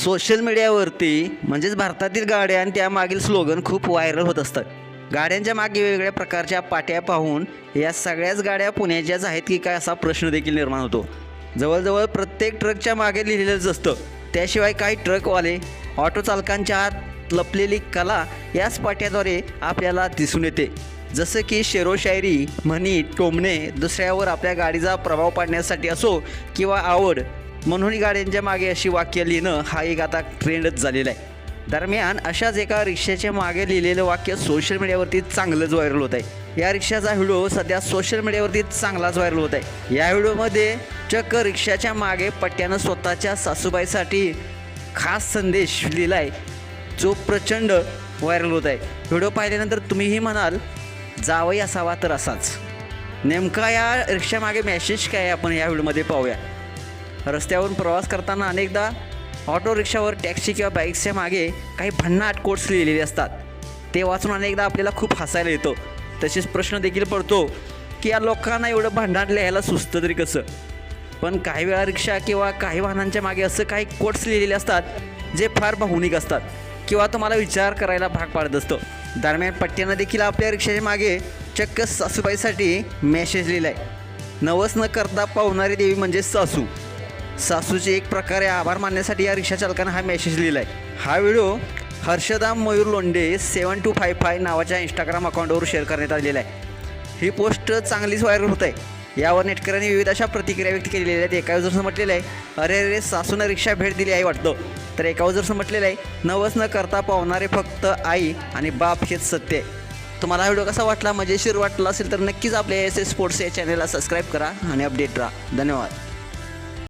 Social मीडियावरती म्हणजेच भारतातील गाड्या आणि त्यामागील स्लोगन खूप व्हायरल होत असतात. गाड्यांच्या मागे वेगवेगळ्या प्रकारच्या पाट्या पाहून या सगळ्याच गाड्या पुण्याच्याच आहेत की काय असा प्रश्न देखील निर्माण होतो. जवळजवळ प्रत्येक ट्रकच्या मागे लिहिलेलंच असतं. त्याशिवाय काही ट्रकवाले ऑटो चालकांच्या आत लपलेली कला याच पाट्याद्वारे आपल्याला दिसून येते. जसं की शेरोशायरी, म्हणी, टोमणे दुसऱ्यावर आपल्या गाडीचा प्रभाव पाडण्यासाठी असो किंवा आवड म्हणून गाड्यांच्या मागे अशी वाक्य लिहिणं हा एक आता ट्रेंडच झालेला आहे. दरम्यान अशाच एका रिक्षाच्या मागे लिहिलेलं वाक्य सोशल मीडियावरती चांगलंच व्हायरल होत आहे. या रिक्षाचा व्हिडिओ सध्या सोशल मीडियावरती चांगलाच व्हायरल होत आहे. या व्हिडिओमध्ये चक्क रिक्षाच्या मागे पट्ट्यानं स्वतःच्या सासूबाईसाठी खास संदेश लिहिला आहे, जो प्रचंड व्हायरल होत आहे. व्हिडिओ पाहिल्यानंतर तुम्हीही म्हणाल जावई असावा तर असाच. नेमका या रिक्षामागे मेसेज काय आहे आपण या व्हिडिओमध्ये पाहूया. रस्त्यावरून प्रवास करताना अनेकदा ऑटो रिक्षावर, टॅक्सी किंवा बाईक्सच्या मागे काही भन्नाट कोट्स लिहिलेले असतात. ते वाचून अनेकदा आपल्याला खूप हसायला येतो. तसेच प्रश्न देखील पडतो की या लोकांना एवढं भन्नाट लिहायला सुचतं तरी कसं. पण काही वेळा रिक्षा किंवा काही वाहनांच्या मागे असं काही कोट्स लिहिलेले असतात जे फार भावनिक असतात किंवा तुम्हाला विचार करायला भाग पाडत असतो. दरम्यान पट्ट्यानं देखील आपल्या रिक्षाच्या मागे चक्क सासूबाईसाठी मेसेज लिहिला आहे. नवस न करता पावणारी देवी म्हणजे सासू. सासूचे एक प्रकारे आभार मानण्यासाठी या रिक्षा चालकानं हा मेसेज लिहिला आहे. हा व्हिडिओ हर्षदाम मयूर लोंढे 7255 नावाच्या इंस्टाग्राम अकाउंटवर शेअर करण्यात आलेला आहे. ही पोस्ट चांगलीच व्हायरल होत आहे. यावर नेटकऱ्यांनी विविध अशा प्रतिक्रिया व्यक्त केलेल्या आहेत. एका युजर्सनं म्हटलेलं आहे, अरे सासूनं रिक्षा भेट दिली आहे वाटतं. तर एका युजर्सनं म्हटलेलं आहे, नवस न करता पावणारे फक्त आई आणि बाप हेच सत्य आहे. तुम्हाला हा व्हिडिओ कसा वाटला, मजेशीर वाटला असेल तर नक्कीच आपल्या एस एस स्पोर्ट्स या चॅनलला सबस्क्राईब करा आणि अपडेट राहा. धन्यवाद.